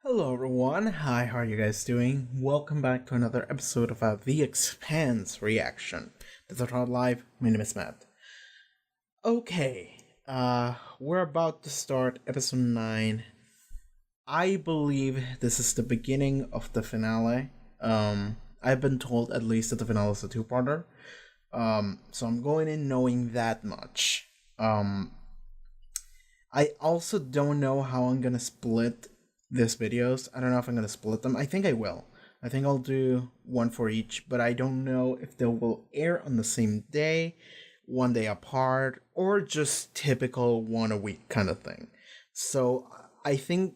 Hello everyone, hi, how are you guys doing? Welcome back to another episode of The Expanse reaction. This is Hard Live, my name is Matt. Okay, we're about to start episode 9. I believe this is the beginning of the finale. I've been told at least that the finale is a two-parter. So I'm going in knowing that much. I also don't know how I'm gonna split these videos. I don't know if I'm gonna split them. I think I will. I think I'll do one for each, but I don't know if they will air on the same day, one day apart, or just typical one a week kind of thing. So I think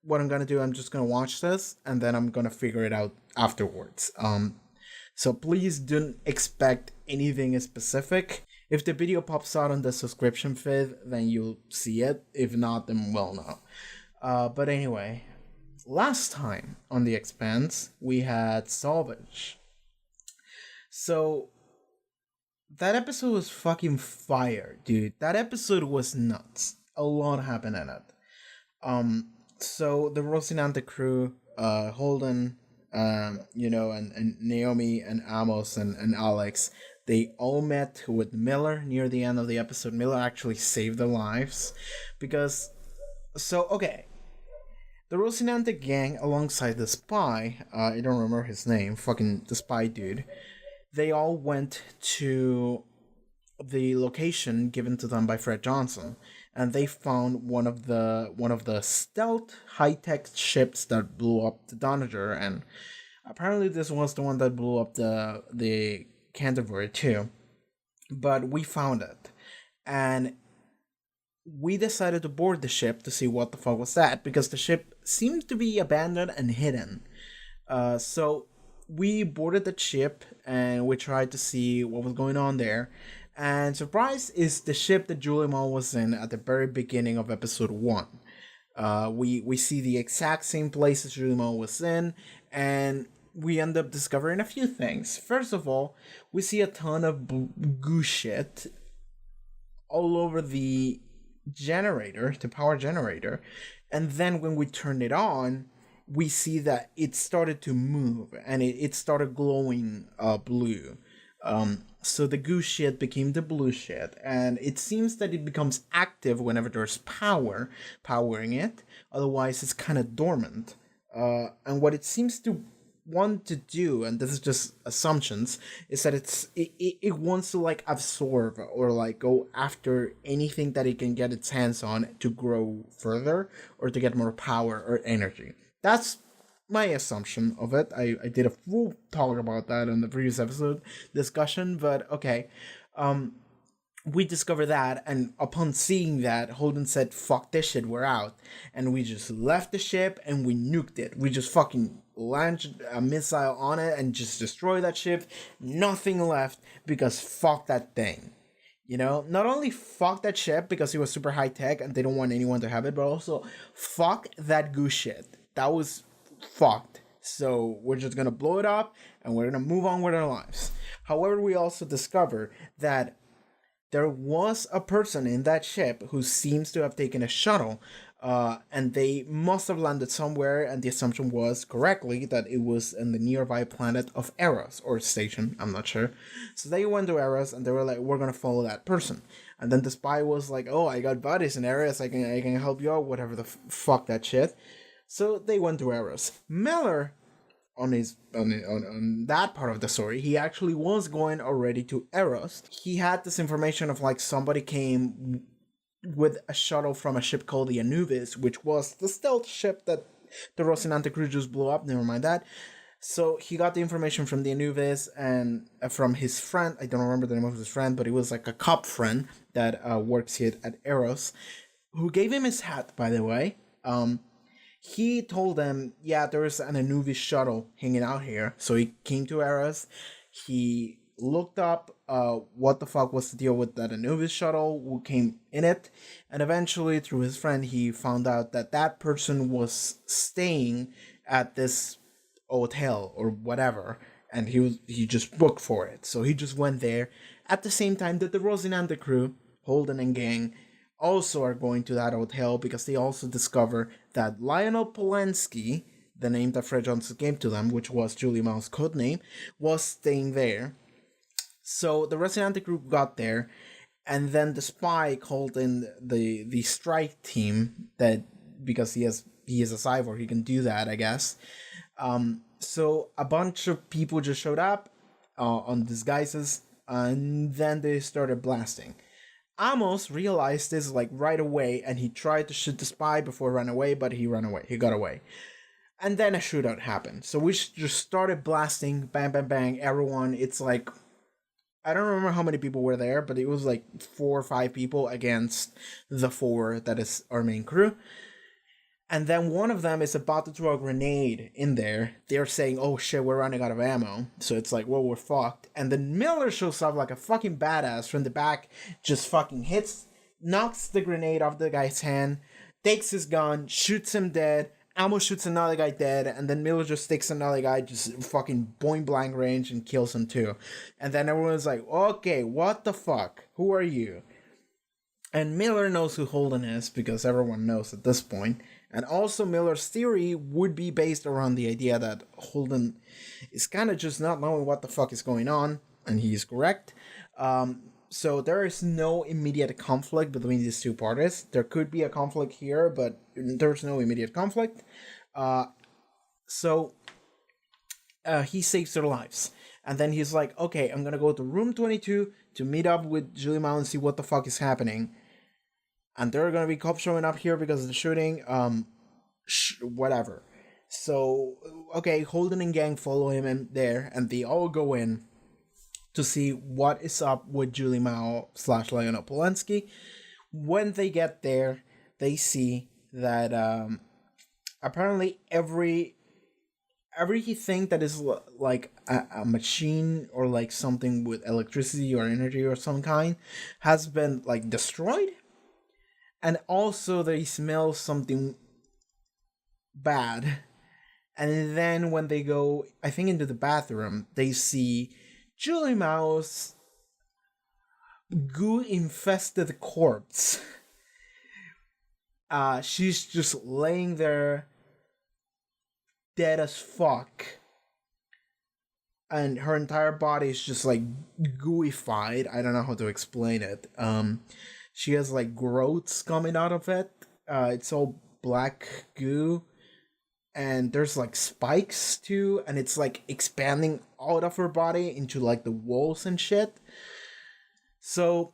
what I'm gonna do, I'm just gonna watch this and then I'm gonna figure it out afterwards. So please don't expect anything specific. If the video pops out on the subscription feed, then you'll see it. If not, then well no. But anyway, last time on The Expanse, we had Salvage. So, that episode was fucking fire, dude. That episode was nuts. A lot happened in it. So the Rocinante crew, Holden, and Naomi and Amos and Alex, they all met with Miller near the end of the episode. Miller actually saved their lives because, okay, the Rocinante gang, alongside the spy, I don't remember his name, fucking the spy dude, they all went to the location given to them by Fred Johnson, and they found one of the stealth high-tech ships that blew up the Doniger, and apparently this was the one that blew up the Canterbury too. But we found it, and we decided to board the ship to see what the fuck was that, because the ship seemed to be abandoned and hidden. So we boarded the ship and we tried to see what was going on there. And surprise is the ship that Julie Mall was in at the very beginning of episode 1. We see the exact same place as Julie Mall was in, and we end up discovering a few things. First of all, we see a ton of goo shit all over the power generator, and then when we turned it on, we see that it started to move and it started glowing blue. So the goo shit became the blue shit, and it seems that it becomes active whenever there's powering it. Otherwise, it's kind of dormant. And what it seems to want to do, and this is just assumptions, is that it wants to like absorb or like go after anything that it can get its hands on to grow further or to get more power or energy. That's my assumption of it. I did a full talk about that in the previous episode discussion, but okay. We discovered that, and upon seeing that, Holden said, "Fuck this shit, we're out." And we just left the ship and we nuked it. We just fucking launched a missile on it and just destroyed that ship. Nothing left because fuck that thing. Not only fuck that ship because it was super high tech and they don't want anyone to have it, but also fuck that goo shit. That was fucked. So we're just gonna blow it up and we're gonna move on with our lives. However, we also discover that there was a person in that ship who seems to have taken a shuttle, and they must have landed somewhere, and the assumption was correctly that it was in the nearby planet of Eros, or station, I'm not sure. So they went to Eros, and they were like, we're gonna follow that person. And then the spy was like, oh, I got buddies in Eros, I can help you out, whatever the fuck that shit. So they went to Eros. Miller, on that part of the story, he actually was going already to Eros. He had this information of like somebody came with a shuttle from a ship called the Anubis, which was the stealth ship that the Rocinante crew just blew up. Never mind that. So he got the information from the Anubis and from his friend. I don't remember the name of his friend, but it was like a cop friend that works here at Eros, who gave him his hat, by the way. He told them, yeah, there's an Anubis shuttle hanging out here. So he came to Eros. He looked up what the fuck was the deal with that Anubis shuttle, who came in it. And eventually, through his friend, he found out that that person was staying at this hotel or whatever. And he just booked for it. So he just went there at the same time that the Rosinante crew, Holden and gang, also are going to that hotel because they also discover that Lionel Polanski, the name that Fred Johnson gave to them, which was Julie Mao's code name, was staying there. So the Resonante group got there, and then the spy called in the strike team that because he is a cyborg, he can do that, I guess. So a bunch of people just showed up on disguises, and then they started blasting. Amos realized this like right away, and he tried to shoot the spy before he ran away, but he ran away. He got away. And then a shootout happened. So we just started blasting, bang, bang, bang, everyone. It's like, I don't remember how many people were there, but it was like 4 or 5 people against the 4 that is our main crew. And then one of them is about to throw a grenade in there. They're saying, oh shit, we're running out of ammo. So it's like, well, we're fucked. And then Miller shows up like a fucking badass from the back, just fucking hits, knocks the grenade off the guy's hand, takes his gun, shoots him dead. Amos shoots another guy dead, and then Miller just takes another guy, just fucking point blank range, and kills him too. And then everyone's like, okay, what the fuck? Who are you? And Miller knows who Holden is, because everyone knows at this point. And also Miller's theory would be based around the idea that Holden is kind of just not knowing what the fuck is going on, and he is correct. So there is no immediate conflict between these two parties. There could be a conflict here, but there's no immediate conflict. So he saves their lives. And then he's like, okay, I'm going to go to room 22 to meet up with Julie Mao and see what the fuck is happening. And there are going to be cops showing up here because of the shooting. Whatever. So, okay, Holden and gang follow him in there, and they all go in to see what is up with Julie Mao / Lionel Polanski. When they get there, they see that apparently everything that is like a machine or like something with electricity or energy or some kind has been like destroyed. And also they smell something bad. And then when they go, I think, into the bathroom, they see Julie Mao's goo-infested corpse. She's just laying there dead as fuck. And her entire body is just like gooified. I don't know how to explain it. She has like growths coming out of it. It's all black goo. And there's like spikes too, and it's like expanding out of her body into like the walls and shit. So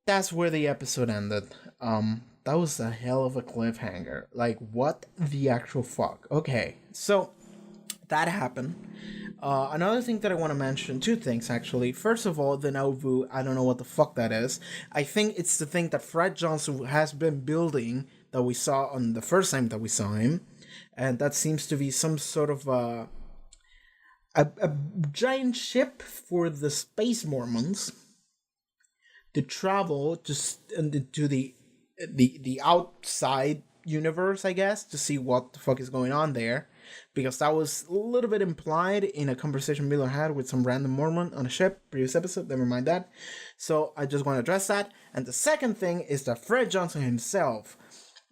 that's where the episode ended. That was a hell of a cliffhanger. Like, what the actual fuck? Okay, so that happened. Another thing that I want to mention, 2 things actually. First of all, the Nauvoo, I don't know what the fuck that is. I think it's the thing that Fred Johnson has been building that we saw on the first time that we saw him. And that seems to be some sort of a giant ship for the Space Mormons to travel to the outside universe, I guess, to see what the fuck is going on there. Because that was a little bit implied in a conversation Miller had with some random Mormon on a ship, previous episode, never mind that. So I just want to address that. And the second thing is that Fred Johnson himself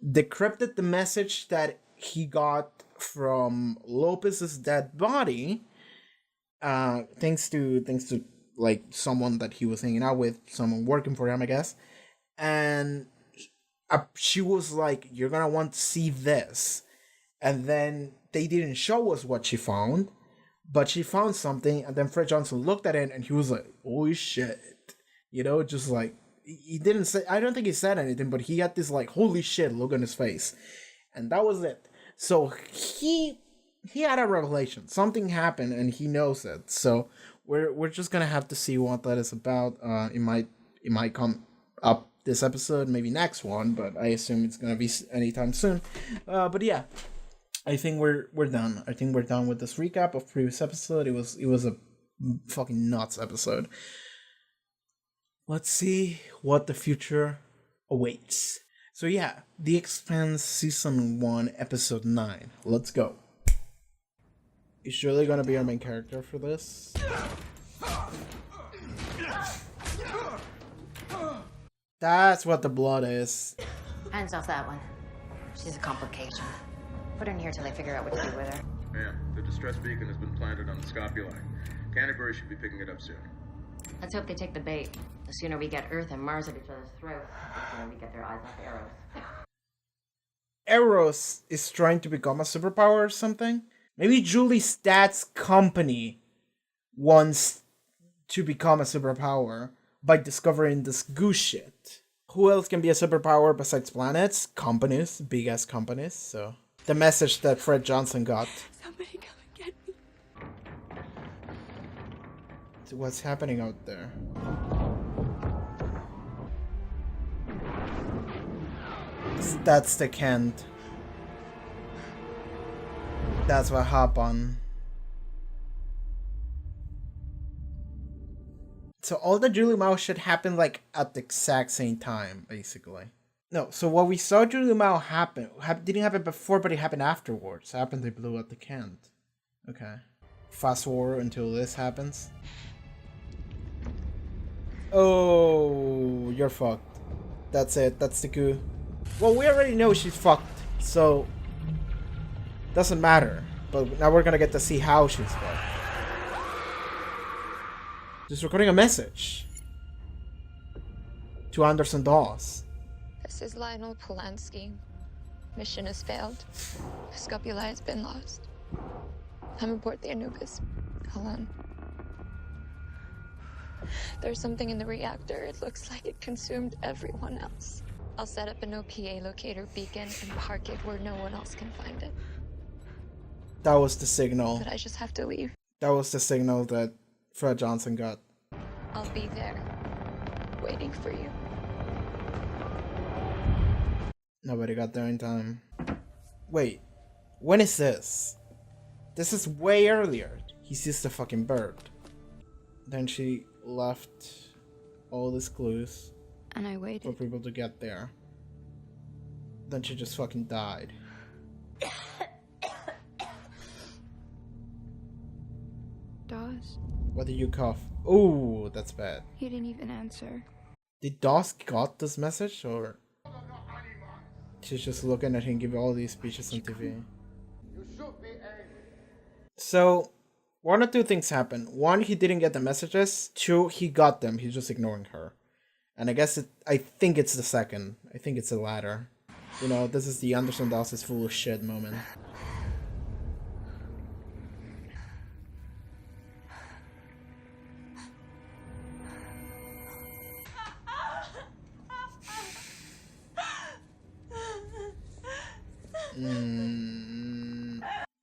decrypted the message that he got from Lopez's dead body, thanks to like someone that he was hanging out with, someone working for him, I guess. And she was like, "You're gonna want to see this," and then they didn't show us what she found, but she found something, and then Fred Johnson looked at it and he was like, "Holy shit," just like he didn't say. I don't think he said anything, but he had this like "holy shit" look on his face, and that was it. So he had a revelation. Something happened, and he knows it. So we're just gonna have to see what that is about. It might come up this episode, maybe next one, but I assume it's gonna be anytime soon. But yeah, I think we're done. I think we're done with this recap of previous episode. It was a fucking nuts episode. Let's see what the future awaits. So yeah, The Expanse Season 1, Episode 9. Let's go. Is Shirley gonna be our main character for this? That's what the blood is. Hands off that one. She's a complication. Put her in here till they figure out what to do with her. Ma'am, the distress beacon has been planted on the scopuli. Canterbury should be picking it up soon. Let's hope they take the bait. The sooner we get Earth and Mars at each other's throats, the sooner we get their eyes off Eros. Eros is trying to become a superpower or something? Maybe Julie's dad's company wants to become a superpower by discovering this goose shit. Who else can be a superpower besides planets? Companies, big ass companies, so. The message that Fred Johnson got. Somebody come and get me. So what's happening out there? That's the Kent. That's what happened. So all the Julie Mao shit happened like at the exact same time, basically. No, so what we saw Julie Mao happen didn't happen before, but it happened afterwards. It happened they blew up the Kent. Okay. Fast forward until this happens. Oh, you're fucked. That's it. That's the coup. Well, we already know she's fucked, so doesn't matter. But now we're gonna get to see how she's fucked. Just recording a message to Anderson Dawes. This is Lionel Polanski. Mission has failed. Scopuli has been lost. I'm aboard the Anubis. Alone. There's something in the reactor. It looks like it consumed everyone else. I'll set up an OPA locator beacon and park it where no one else can find it. That was the signal. But I just have to leave. That was the signal that Fred Johnson got. I'll be there, waiting for you. Nobody got there in time. Wait, when is this? This is way earlier. He sees the fucking bird. Then she left all these clues And I for waited. people to get there. Then she just fucking died. Dawes, What did you cough? Ooh, that's bad. he didn't even answer. Did Dawes got this message, or she's just looking at him give all these speeches on TV? So, one or two things happen. One, he didn't get the messages. Two, he got them. He's just ignoring her. And I think it's the second. I think it's the latter. You know, this is the Anderson Dawes is full of shit moment.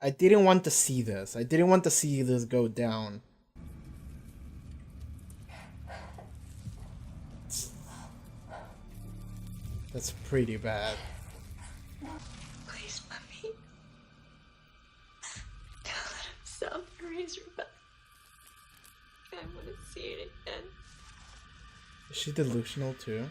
I didn't want to see this. I didn't want to see this go down. That's pretty bad. Please, Mommy. Don't let himself erase your back. I want to see it again. Is she delusional too?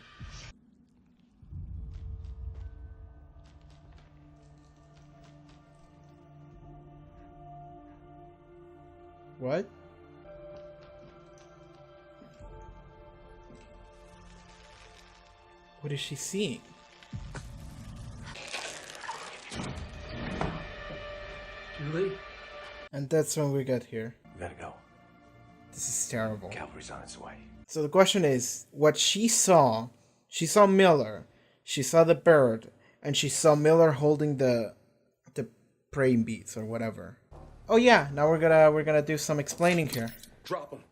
What? What is she seeing? Julie? And that's when we get here. We gotta go. This is terrible. Cavalry's on its way. So the question is, what she saw Miller, she saw the bird, and she saw Miller holding the praying beads or whatever. Oh yeah, now we're gonna do some explaining here. Drop him.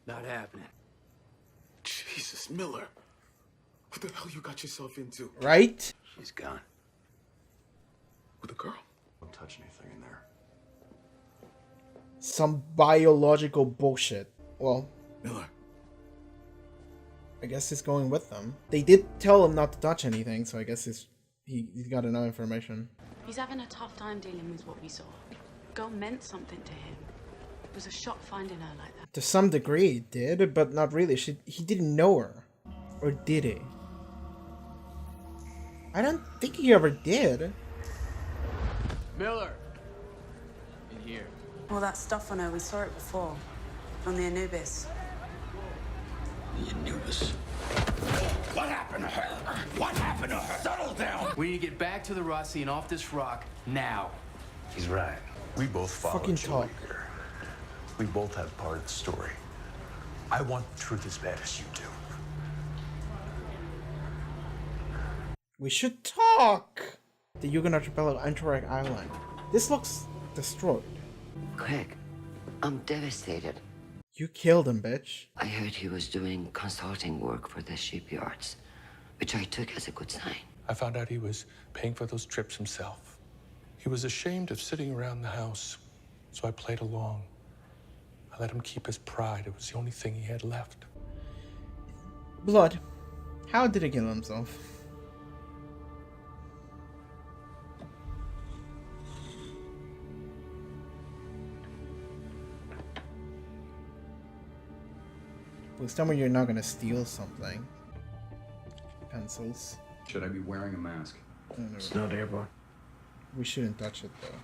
Not happening. Jesus, Miller. What the hell you got yourself into? Right? She's gone. With the girl? Don't touch anything in there. Some biological bullshit. Well, Miller. I guess he's going with them. They did tell him not to touch anything, so I guess he's got enough information. He's having a tough time dealing with what we saw. The girl meant something to him. It was a shock finding her like that. To some degree, it did, but not really. He didn't know her. Or did he? I don't think he ever did. Miller. In here. All that stuff on her, we saw it before. On the Anubis. The Anubis. What happened to her? What happened to her? Settle down! We need to get back to the Rossi and off this rock now. He's right. We both follow Fucking Julie talk. here. We both have part of the story. I want the truth as bad as you do. We should talk! The Yugon Archipelago, Antarak Island. This looks destroyed. Craig, I'm devastated. You killed him, bitch. I heard he was doing consulting work for the shipyards, which I took as a good sign. I found out he was paying for those trips himself. He was ashamed of sitting around the house, so I played along. I let him keep his pride. It was the only thing he had left. Blood. How did he kill himself? Please tell me you're not gonna steal something. Pencils. Should I be wearing a mask? It's not airborne. We shouldn't touch it though.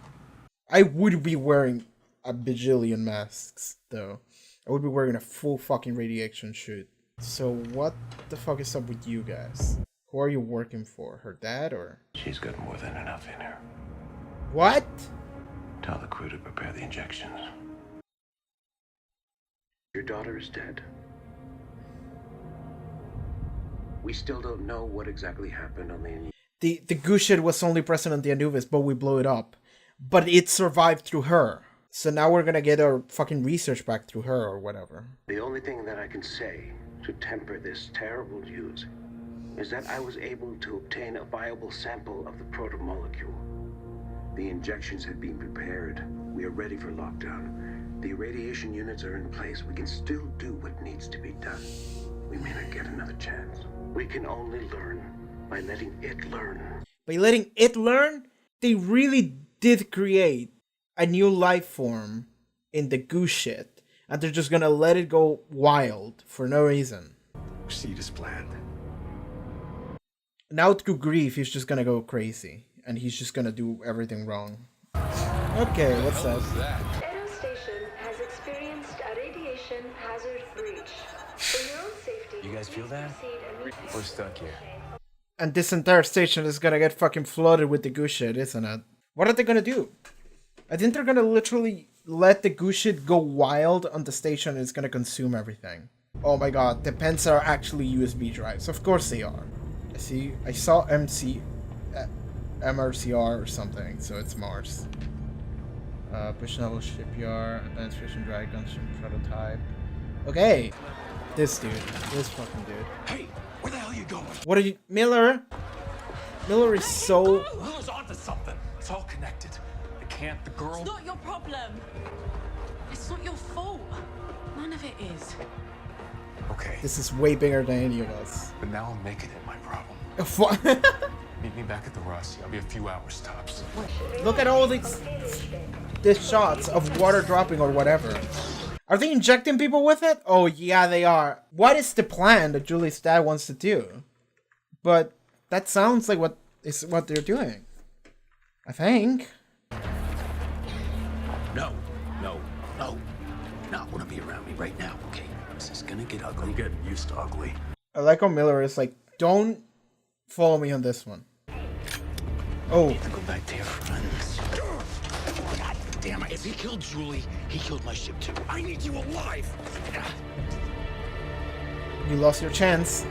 I would be wearing a bajillion masks though. I would be wearing a full fucking radiation suit. So what the fuck is up with you guys? Who are you working for? Her dad or? She's got more than enough in her. What? Tell the crew to prepare the injections. Your daughter is dead. We still don't know what exactly happened on the goose shit was only present on the Anubis, but we blew it up. But it survived through her. So now we're gonna get our fucking research back through her or whatever. The only thing that I can say to temper this terrible news is that I was able to obtain a viable sample of the protomolecule. The injections have been prepared. We are ready for lockdown. The irradiation units are in place. We can still do what needs to be done. We may not get another chance. We can only learn by letting it learn. By letting it learn? They really did create a new life form in the goose shit. And they're just gonna let it go wild for no reason. Proceed as planned. Now through grief, he's just gonna go crazy. And he's just gonna do everything wrong. Okay, what's that? Edo Station has experienced a radiation hazard breach. For your own safety, You guys feel that? We're stuck here. And this entire station is gonna get fucking flooded with the goose shit, isn't it? What are they gonna do? I think they're gonna literally let the goose shit go wild on the station and it's gonna consume everything. Oh my god, the pens are actually USB drives. Of course they are. I saw MRCR or something, so it's Mars. Push level shipyard, advanced fission drag gunship prototype. Okay, this fucking dude. Hey, where the hell are you going? What are you, Miller? Miller is so. Who's onto something? It's all connected. I can't. The girl. It's not your problem. It's not your fault. None of it is. Okay, This is way bigger than any of us. but now I'm making it my problem. Meet me back at the Rossi. I'll be a few hours tops. Look at all these shots of water dropping or whatever. Are they injecting people with it? Oh yeah, they are. What is the plan that Julie's dad wants to do? But that sounds like what they're doing. I think. No. Not wanna be around me right now, okay? This is gonna get ugly. I'm getting used to ugly. I like how Miller is like, don't follow me on this one. Oh. To go back to your friends. God damn it. If he killed Julie, he killed my ship too. I need you alive. You lost your chance.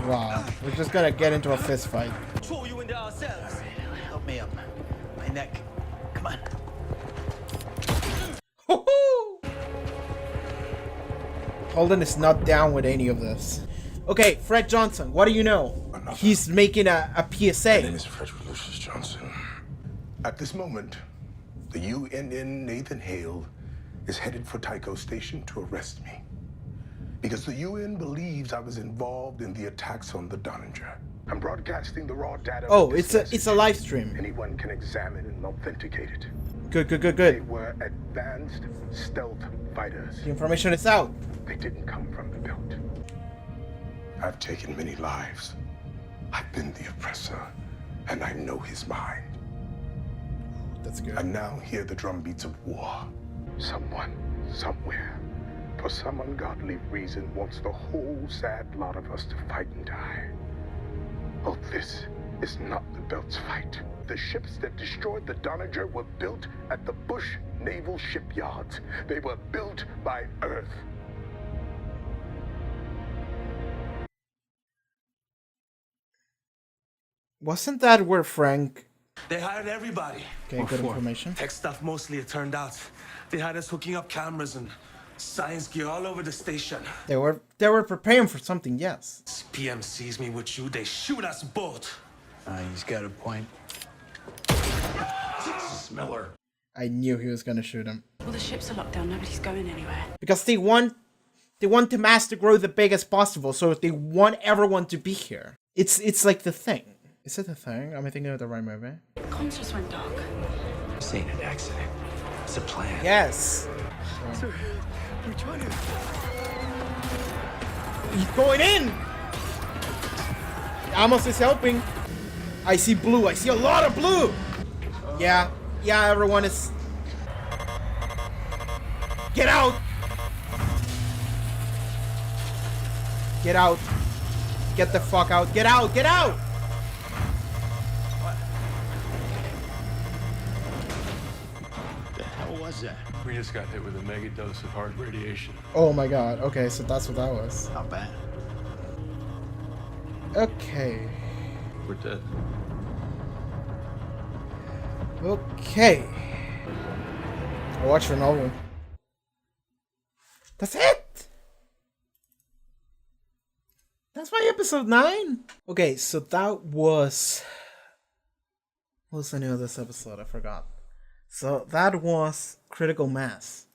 Wow. We're just gonna get into a fist fight. Control you into ourselves. Alright, help me up. My neck. Come on. Holden is not down with any of this. Okay, Fred Johnson, what do you know? He's making a PSA. My name is Fred Lucius Johnson. At this moment, the UNN Nathan Hale is headed for Tycho Station to arrest me. Because the UN believes I was involved in the attacks on the Donninger. I'm broadcasting the raw data. Oh, it's a live stream. Anyone can examine and authenticate it. Good. They were advanced stealth fighters. The information is out. They didn't come from the belt. I've taken many lives. I've been the oppressor, and I know his mind. That's good. I now hear the drumbeats of war. Someone, somewhere, for some ungodly reason, wants the whole sad lot of us to fight and die. Oh, this is not the Belt's fight. The ships that destroyed the Donager were built at the Bush Naval Shipyards. They were built by Earth. Wasn't that where Frank... They hired everybody. Okay, good information. Tech stuff mostly, it turned out. They had us hooking up cameras and science gear all over the station. They were preparing for something, yes. PM sees me with you, they shoot us both. He's got a point. Miller. I knew he was gonna shoot him. Well, the ships are locked down. Nobody's going anywhere. Because they want the mass to grow the biggest possible, so they want everyone to be here. It's like The Thing. Is it The Thing? Am I thinking of the right movie? Comms just went dark. This ain't an accident. It's a plan. Yes. Sir, we're trying to... He's going in! Amos is helping. I see blue. I see a lot of blue! Yeah, everyone is... Get out! Get out. Get the fuck out. Get out! Get out! The hell was that? We just got hit with a mega dose of hard radiation. Oh my god. Okay, so that's what that was. How bad? Okay. We're dead. Okay. I'll watch the novel. That's it! That's my episode 9! Okay, so that was... What's the name of this episode? I forgot. So that was Critical Mass.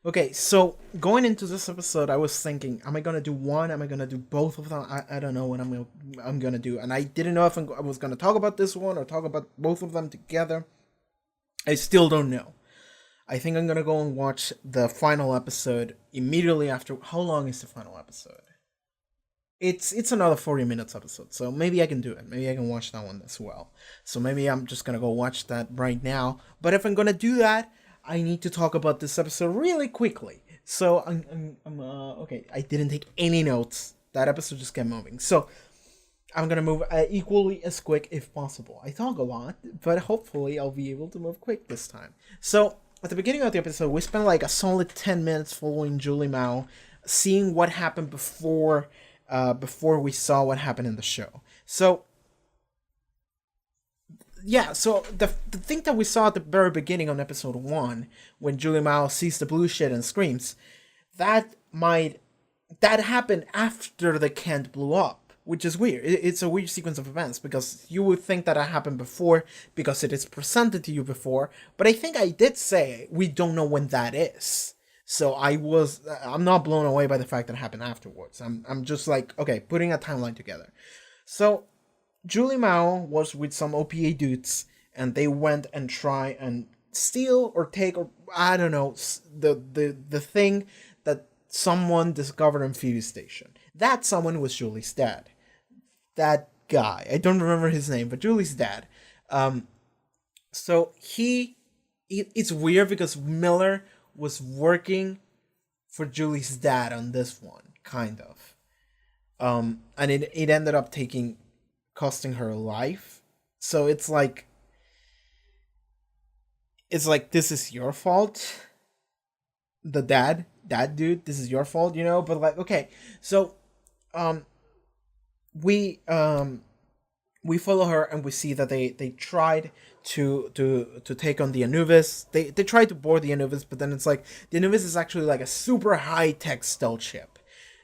Okay, so going into this episode, I was thinking, am I gonna do one? Am I gonna do both of them? I don't know what I'm gonna do, and I didn't know if I was gonna talk about this one or talk about both of them together. I still don't know. I think I'm gonna go and watch the final episode immediately after. How long is the final episode? It's another 40 minutes episode, so maybe I can do it. Maybe I can watch that one as well. So maybe I'm just gonna go watch that right now. But if I'm gonna do that, I need to talk about this episode really quickly. So I'm okay. I didn't take any notes. That episode just kept moving. So I'm gonna move equally as quick if possible. I talk a lot, but hopefully I'll be able to move quick this time. So at the beginning of the episode, we spent like a solid 10 minutes following Julie Mao, seeing what happened before we saw what happened in the show. So yeah, so the thing that we saw at the very beginning on episode 1, when Julie Mao sees the blue shit and screams, that happened after the Kent blew up, which is weird. It's a weird sequence of events, because you would think that it happened before, because it is presented to you before, but I think I did say we don't know when that is. So I'm not blown away by the fact that it happened afterwards. I'm just like, okay, putting a timeline together. So Julie Mao was with some OPA dudes, and they went and try and steal or take, or I don't know, the thing that someone discovered on Phoebe Station. That someone was Julie's dad. That guy, I don't remember his name, but Julie's dad. So it's weird because Miller was working for Julie's dad on this one, kind of. And it ended up costing her life. So it's like this is your fault. The dad dude, this is your fault, you know? But like, okay, so we follow her and we see that they tried to take on the Anubis. They tried to board the Anubis, but then it's like the Anubis is actually like a super high-tech stealth ship.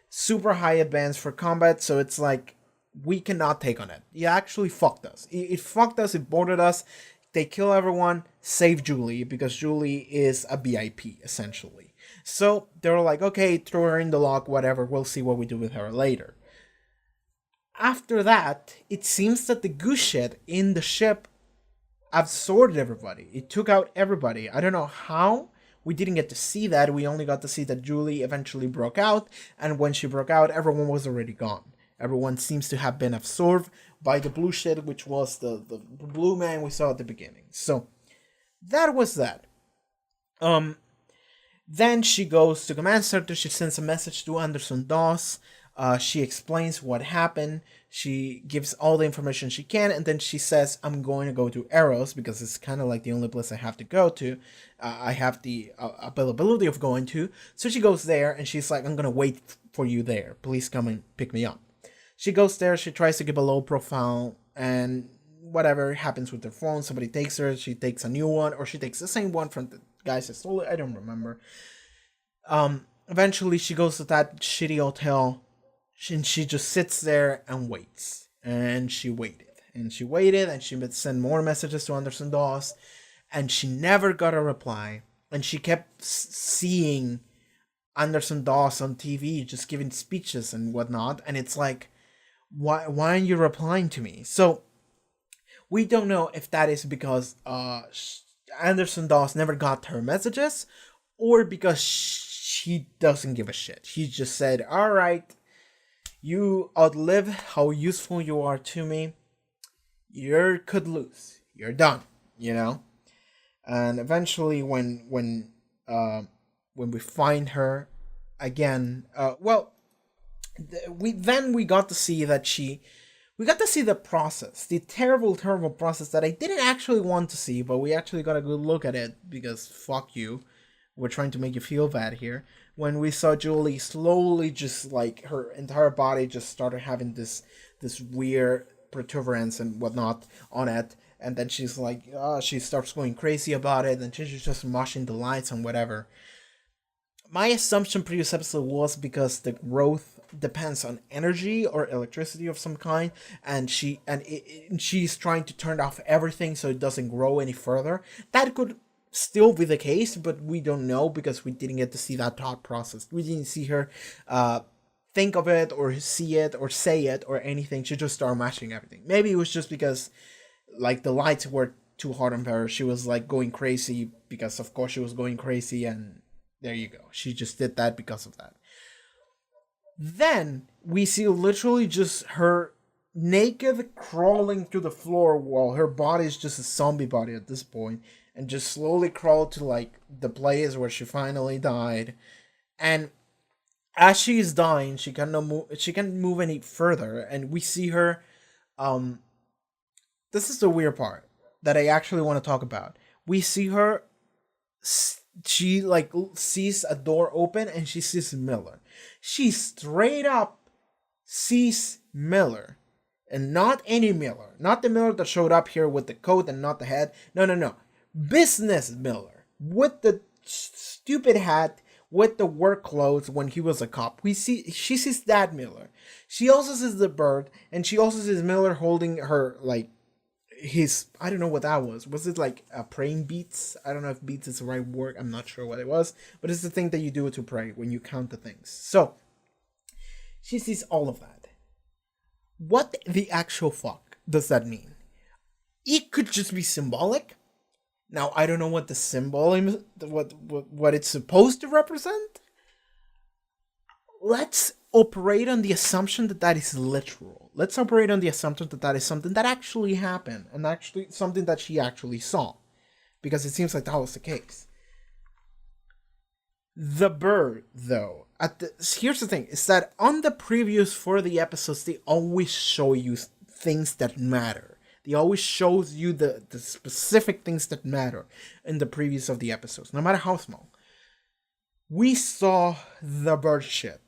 Super high advanced for combat, so it's like we cannot take on it. It actually fucked us. It fucked us, it boarded us. They kill everyone, save Julie, because Julie is a VIP, essentially. So they were like, okay, throw her in the lock, whatever, we'll see what we do with her later. After that, it seems that the goose shit in the ship absorbed everybody. It took out everybody. I don't know how. We didn't get to see that. We only got to see that Julie eventually broke out, and when she broke out, everyone was already gone. Everyone seems to have been absorbed by the blue shit, which was the blue man we saw at the beginning. So that was that. Then she goes to command center. She sends a message to Anderson Dawes. She explains what happened. She gives all the information she can, and then she says, "I'm going to go to Arrows because it's kind of like the only place I have to go to. I have the availability of going to." So she goes there, and she's like, "I'm gonna wait for you there. Please come and pick me up." She goes there. She tries to give a low profile, and whatever happens with her phone. Somebody takes her. She takes a new one, or she takes the same one from the guys that stole it. I don't remember. Eventually, she goes to that shitty hotel. And she just sits there and waits. And she waited. And she waited. And she would send more messages to Anderson Dawes. And she never got a reply. And she kept seeing Anderson Dawes on TV just giving speeches and whatnot. And it's like, why aren't you replying to me? So we don't know if that is because Anderson Dawes never got her messages, or because she doesn't give a shit. She just said, "All right, you outlive how useful you are to me. You could lose. You're done." You know. And eventually, when we find her again, we got to see that we got to see the process, the terrible process that I didn't actually want to see, but we actually got a good look at it because fuck you. We're trying to make you feel bad here. When we saw Julie slowly just like her entire body just started having this weird protuberance and whatnot on it. And then she's like, she starts going crazy about it. And she's just moshing the lights and whatever. My assumption previous episode was because the growth depends on energy or electricity of some kind, and she's trying to turn off everything so it doesn't grow any further. That could still be the case, but we don't know because we didn't get to see that thought process. We didn't see her think of it or see it or say it or anything. She just started mashing everything. Maybe it was just because like the lights were too hot on her. She was like going crazy because of course she was going crazy, and there you go. She just did that because of that. Then we see literally just her naked crawling to the floor while her body is just a zombie body at this point, and just slowly crawl to like the place where she finally died. And as she is dying, she cannot move any further, and we see her. This is the weird part that I actually want to talk about. We see her. She like sees a door open and she sees Miller. She straight up sees Miller, and not any Miller, not the Miller that showed up here with the coat and not the head. No. Business Miller with the stupid hat, with the work clothes when he was a cop. She sees that Miller. She also sees the bird, and she also sees Miller holding her like his, I don't know what that was. Was it like a praying beats? I don't know if beats is the right word. I'm not sure what it was, but it's the thing that you do to pray when you count the things. So she sees all of that. What the actual fuck does that mean? It could just be symbolic. Now I don't know what the symbolism, what it's supposed to represent. Let's operate on the assumption that that is literal. Let's operate on the assumption that that is something that actually happened, and actually something that she actually saw, because it seems like that was the case. The bird, though, here's the thing, is that on the previews for the episodes, they always show you things that matter. They always shows you the specific things that matter in the previews of the episodes, no matter how small. We saw the bird shit.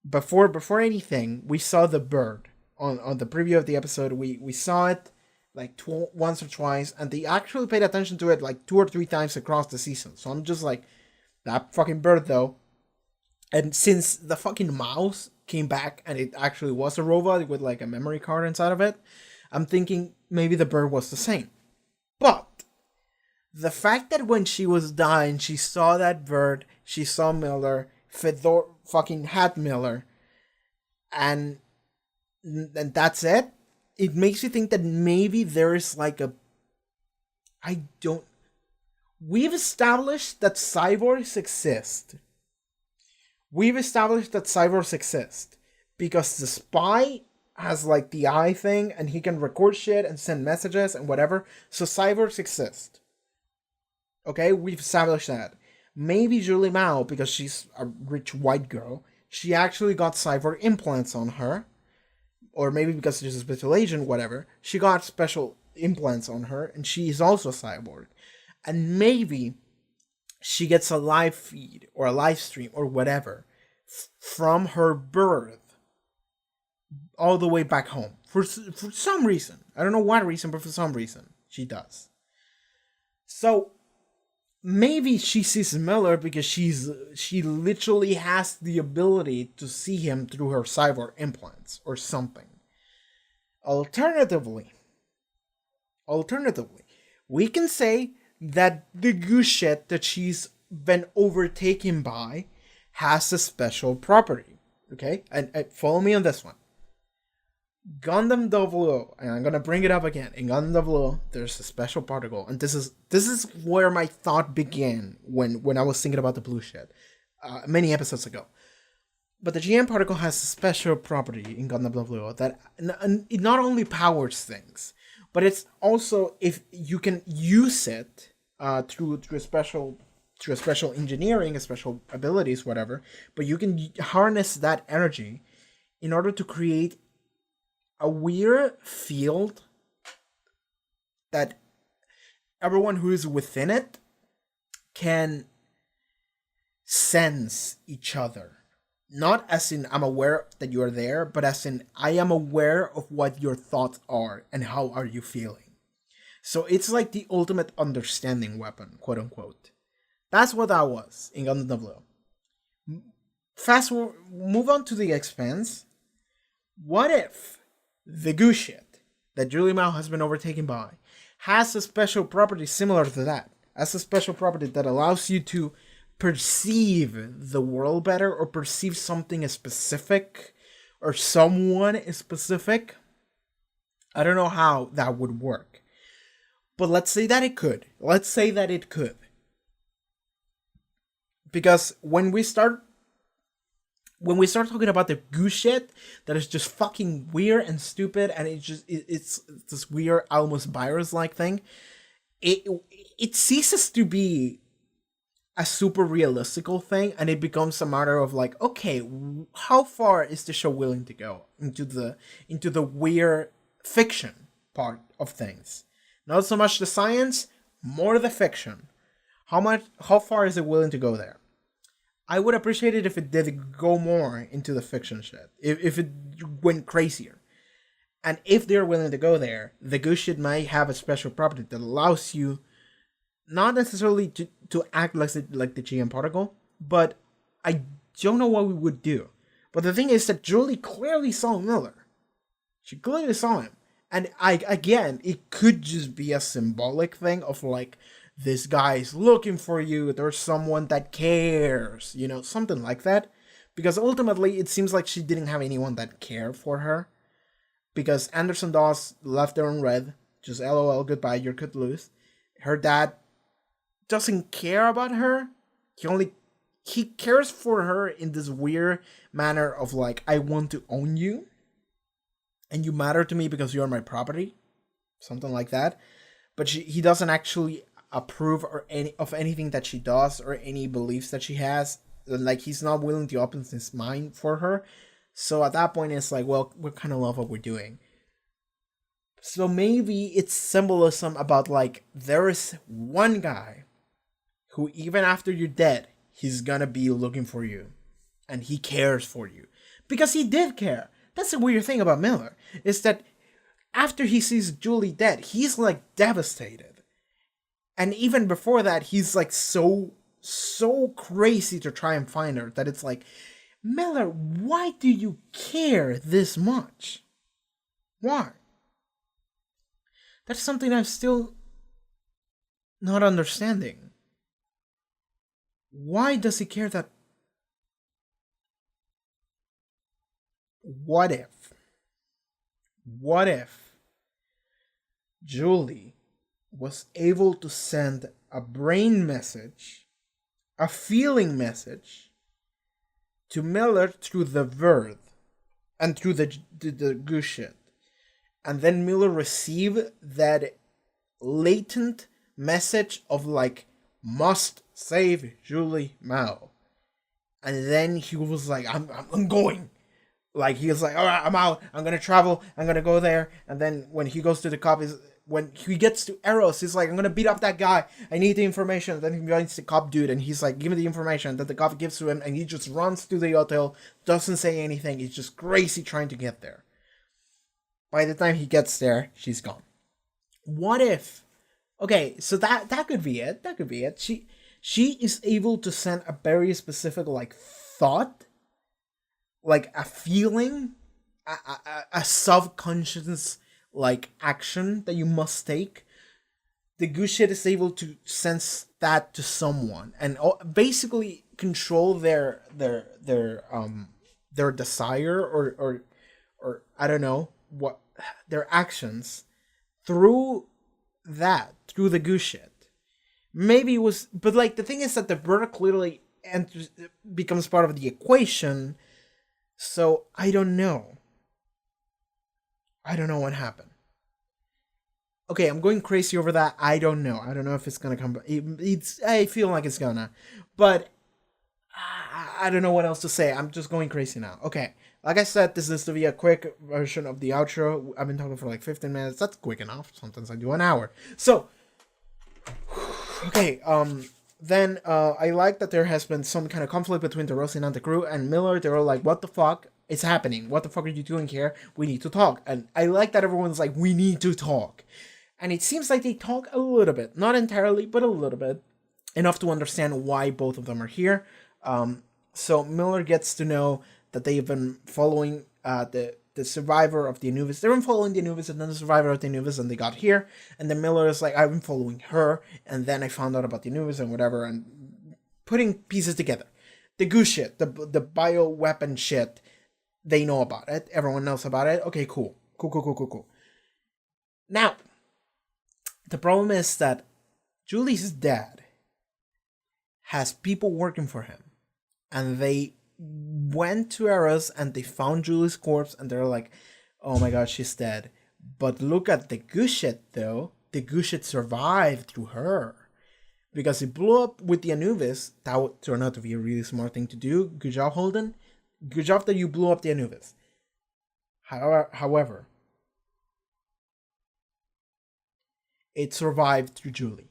Before anything, we saw the bird on the preview of the episode. We saw it like once or twice, and they actually paid attention to it like 2 or 3 times across the season. So I'm just like, that fucking bird though. And since the fucking mouse came back and it actually was a robot with like a memory card inside of it, I'm thinking maybe the bird was the same. But the fact that when she was dying, she saw that bird, she saw Miller, Fedor fucking hat Miller, and that's it. It makes you think that maybe there is like a, we've established that cyborgs exist. Because the spy has like the eye thing and he can record shit and send messages and whatever. So cyborgs exist. Okay, we've established that. Maybe Julie Mao, because she's a rich white girl, she actually got cyborg implants on her. Or maybe because she's a special agent, whatever. She got special implants on her, and she is also a cyborg. And maybe she gets a live feed or a live stream or whatever from her birth all the way back home. For some reason. I don't know what reason, but for some reason she does. So maybe she sees Miller because she literally has the ability to see him through her cyborg implants or something. Alternatively, we can say that the goose shit that she's been overtaken by has a special property. Okay? And follow me on this one. Gundam 00, and I'm gonna bring it up again. In Gundam 00, there's a special particle, and this is where my thought began when I was thinking about the blue shit many episodes ago. But the GM particle has a special property in Gundam 00 that it not only powers things, but it's also, if you can use it through a special engineering, a special abilities, whatever. But you can harness that energy in order to create a weird field that everyone who is within it can sense each other. Not as in I'm aware that you're there, but as in I am aware of what your thoughts are and how are you feeling. So it's like the ultimate understanding weapon, quote unquote. That's what that was in Gundam 00. Move on to the Expanse. What if the goose shit that Julie Mao has been overtaken by has a special property similar to that? Has a special property that allows you to perceive the world better, or perceive something specific, or someone specific. I don't know how that would work, but let's say that it could. Because when we start talking about the goose shit that is just fucking weird and stupid, and it's this weird, almost virus-like thing, it ceases to be a super realistical thing, and it becomes a matter of like, okay, how far is the show willing to go into the weird fiction part of things? Not so much the science, more the fiction. How far is it willing to go there? I would appreciate it if it did go more into the fiction shit. If it went crazier. And if they're willing to go there, the goose shit might have a special property that allows you not necessarily to act like the GM particle, but I don't know what we would do. But the thing is that Julie clearly saw Miller. She clearly saw him. And again, it could just be a symbolic thing of like, this guy's looking for you, there's someone that cares, something like that. Because ultimately, it seems like she didn't have anyone that cared for her. Because Anderson Dawes left her in red, just LOL, goodbye, you're cut loose. Her dad doesn't care about her. He cares for her in this weird manner of like, I want to own you, and you matter to me because you're my property, something like that. But he doesn't actually approve of anything that she does or any beliefs that she has. Like, he's not willing to open his mind for her. So at that point, it's like, well, we kind of love what we're doing. So maybe it's symbolism about like, there is one guy who, even after you're dead, he's gonna be looking for you. And he cares for you. Because he did care. That's the weird thing about Miller. Is that after he sees Julie dead, he's like devastated. And even before that, he's like so crazy to try and find her that it's like, Miller, why do you care this much? Why? That's something I'm still not understanding. Why does he care that? What if Julie was able to send a brain message, a feeling message to Miller through the verb and through the goose shit, and then Miller received that latent message of like, must save Julie Mao. And then he was like, I'm going. Like, he was like, all right, I'm out. I'm going to travel. I'm going to go there. And then when he goes to the cop, when he gets to Eros, he's like, I'm going to beat up that guy. I need the information. And then he finds the cop dude, and he's like, give me the information that the cop gives to him. And he just runs to the hotel, doesn't say anything. He's just crazy trying to get there. By the time he gets there, she's gone. What if... Okay, so that could be it. That could be it. She is able to send a very specific, like, thought, like a feeling, a subconscious, like, action that you must take. The good shit is able to sense that to someone and basically control their desire or I don't know what their actions through the goose shit. Maybe it was, but like the thing is that the brother clearly becomes part of the equation. So I don't know. I don't know what happened. Okay, I'm going crazy over that. I don't know. I don't know if it's gonna come. I feel like it's gonna, but I don't know what else to say. I'm just going crazy now. Okay, like I said, this is to be a quick version of the outro. I've been talking for like 15 minutes. That's quick enough. Sometimes I do an hour. So, okay, then I like that there has been some kind of conflict between the Rosin and the crew and Miller. They were like, what the fuck is happening? What the fuck are you doing here? We need to talk. And I like that everyone's like, we need to talk. And it seems like they talk a little bit. Not entirely, but a little bit. Enough to understand why both of them are here. So Miller gets to know that they've been following the survivor of the Anubis. They've been following the Anubis and then the survivor of the Anubis, and they got here. And then Miller is like, I've been following her, and then I found out about the Anubis and whatever, and putting pieces together. The goose shit, the bioweapon shit, they know about it. Everyone knows about it. Okay, cool. Cool. Now, the problem is that Julie's dad has people working for him. And they went to Eros and they found Julie's corpse and they're like, oh my god, she's dead. But look at the goose shit though. The goose shit survived through her. Because it blew up with the Anubis. That would turn out to be a really smart thing to do. Good job, Holden. Good job that you blew up the Anubis. However, it survived through Julie.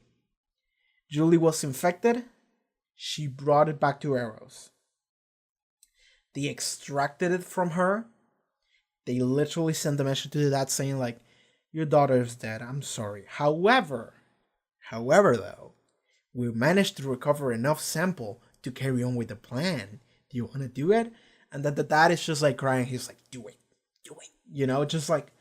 Julie was infected. She brought it back to Eros. They extracted it from her. They literally sent a message to the dad saying like, your daughter is dead, I'm sorry. However though, we managed to recover enough sample to carry on with the plan. Do you want to do it? And then the dad is just like crying. He's like, do it. You know, just like,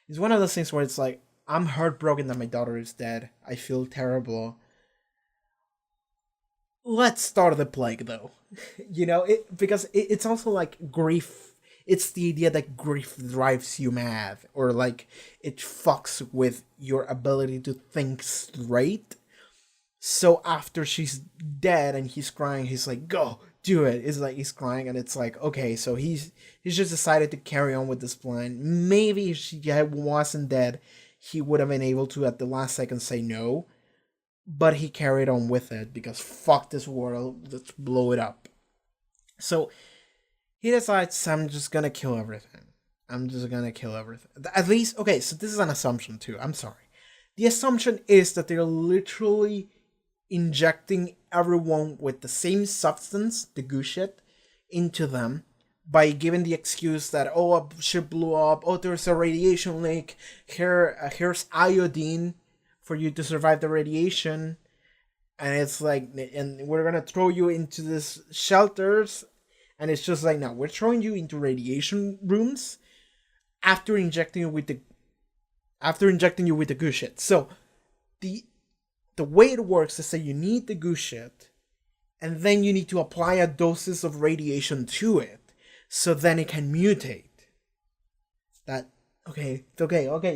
it's one of those things where it's like, I'm heartbroken that my daughter is dead. I feel terrible. Let's start the plague though. You know, because it's also like grief. It's the idea that grief drives you mad, or like it fucks with your ability to think straight. So after she's dead and he's crying, he's like, go, do it. It's like he's crying and it's like, okay, so he's just decided to carry on with this plan. Maybe if she wasn't dead, he would have been able to at the last second say no. But he carried on with it because fuck this world, let's blow it up. So he decides, I'm just gonna kill everything. At least, okay, so this is an assumption too, I'm sorry. The assumption is that they're literally injecting everyone with the same substance, the goo shit, into them by giving the excuse that, oh, a ship blew up, oh, there's a radiation leak, here's iodine for you to survive the radiation, and it's like, and we're gonna throw you into this shelters, and it's just like, no, we're throwing you into radiation rooms after injecting you with the goo shit. So the way it works is that you need the goo shit, and then you need to apply a doses of radiation to it, so then it can mutate. Okay.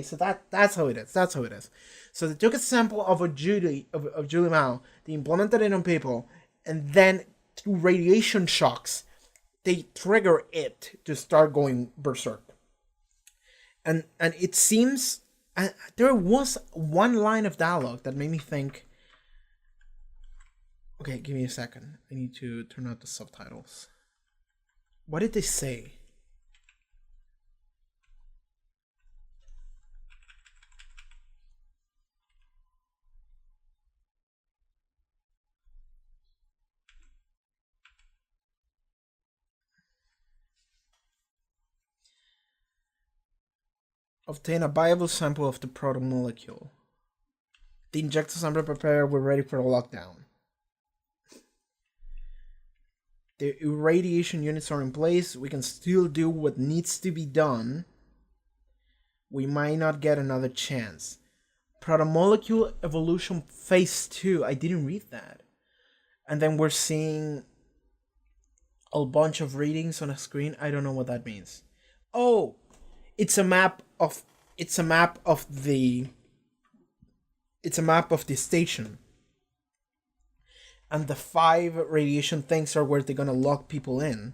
So that's how it is. So they took a sample of Julie Mao, they implemented it on people, and then through radiation shocks, they trigger it to start going berserk. And it seems there was one line of dialogue that made me think, Okay, give me a second. I need to turn out the subtitles. What did they say? Obtain a viable sample of the protomolecule. The injectors are prepared. We're ready for the lockdown. The irradiation units are in place. We can still do what needs to be done. We might not get another chance. Protomolecule evolution phase 2. I didn't read that. And then we're seeing a bunch of readings on a screen. I don't know what that means. Oh, it's a map of the station. And the 5 radiation things are where they're gonna lock people in.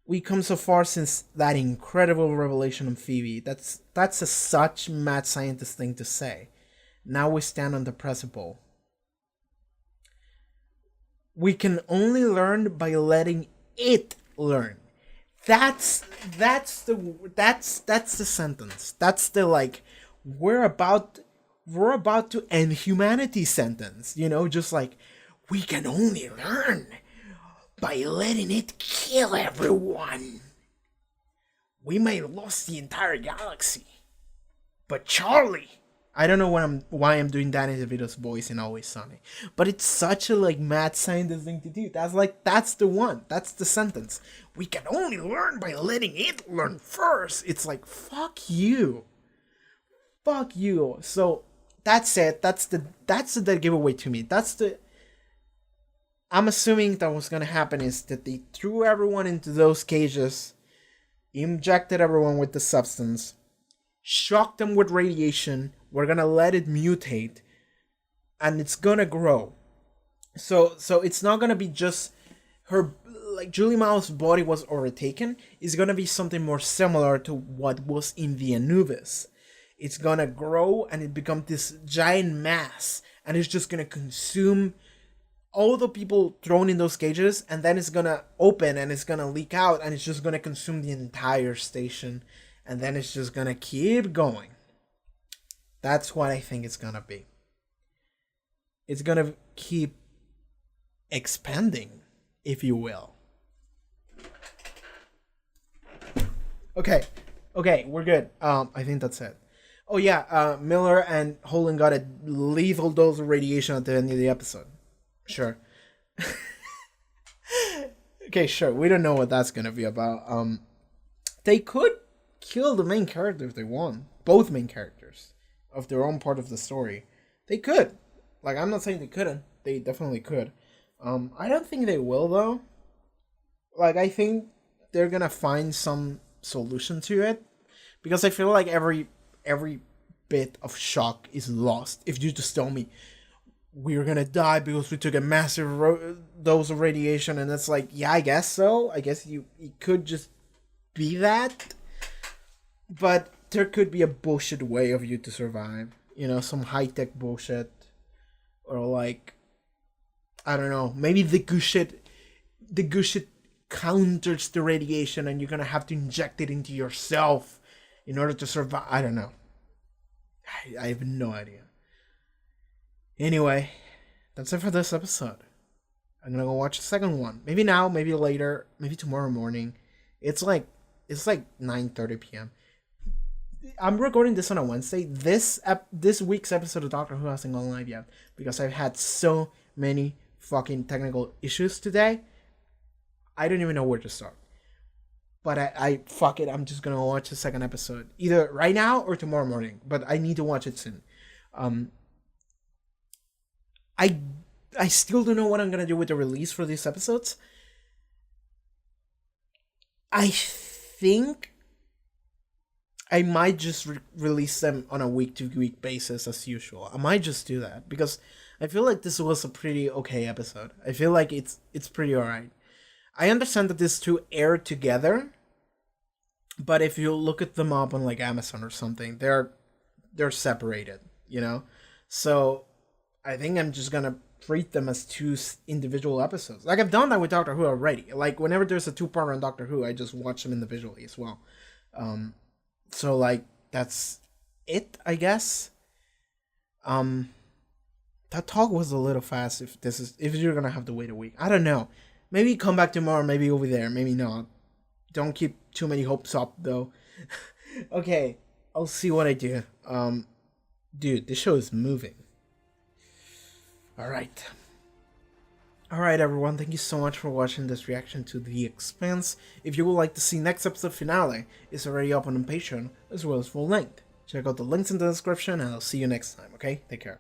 We come so far since that incredible revelation on Phoebe. That's a such mad scientist thing to say. Now we stand on the precipice. We can only learn by letting it learn. That's the sentence. That's the like we're about to end humanity sentence. You know, just like we can only learn by letting it kill everyone. We may have lost the entire galaxy, but Charlie. I don't know why I'm doing Danny DeVito's voice in Always Sunny, but it's such a like mad scientist thing to do. That's the one. That's the sentence. We can only learn by letting it learn first. It's like fuck you. So that's it. That's the dead giveaway to me. I'm assuming that what's gonna happen is that they threw everyone into those cages, injected everyone with the substance, shocked them with radiation. We're gonna let it mutate, and it's gonna grow. So it's not gonna be just her. Like Julie Mao's body was overtaken. It's gonna be something more similar to what was in the Anubis. It's gonna grow and it becomes this giant mass, and it's just gonna consume all the people thrown in those cages, and then it's gonna open and it's gonna leak out, and it's just gonna consume the entire station, and then it's just gonna keep going. That's what I think it's gonna be. It's gonna keep expanding, if you will. Okay, we're good. I think that's it. Oh yeah, Miller and Holden got a lethal dose of radiation at the end of the episode. Sure. Okay, sure. We don't know what that's gonna be about. They could kill the main character if they want. Both main characters of their own part of the story. They could. Like, I'm not saying they couldn't. They definitely could. I don't think they will though. Like, I think they're gonna find some solution to it, because I feel like every bit of shock is lost if you just tell me we're gonna die because we took a massive dose of radiation, and it's like, yeah, I guess so. I guess it could just be that, but there could be a bullshit way of you to survive. You know, some high-tech bullshit, or like, I don't know, maybe the good shit counters the radiation, and you're gonna have to inject it into yourself in order to survive. I don't know. I have no idea. Anyway, that's it for this episode. I'm gonna go watch the second one. Maybe now, maybe later, maybe tomorrow morning. It's like 9:30 p.m. I'm recording this on a Wednesday. This week's episode of Doctor Who hasn't gone live yet because I've had so many fucking technical issues today. I don't even know where to start. But I fuck it. I'm just gonna watch the second episode either right now or tomorrow morning. But I need to watch it soon. I still don't know what I'm gonna do with the release for these episodes. I think I might just release them on a week-to-week basis as usual. I might just do that because I feel like this was a pretty okay episode. I feel like it's pretty alright. I understand that these two air together, but if you look at them up on like Amazon or something, they're separated, you know? So I think I'm just gonna treat them as two individual episodes. Like I've done that with Doctor Who already. Like whenever there's a two-parter on Doctor Who, I just watch them individually as well. So like that's it, I guess. That talk was a little fast. If you're gonna have to wait a week, I don't know. Maybe come back tomorrow. Maybe over there. Maybe not. Don't keep too many hopes up though. Okay, I'll see what I do. Dude, this show is moving. All right, everyone. Thank you so much for watching this reaction to The Expanse. If you would like to see next episode finale, it's already up on Patreon as well as full length. Check out the links in the description, and I'll see you next time. Okay, take care.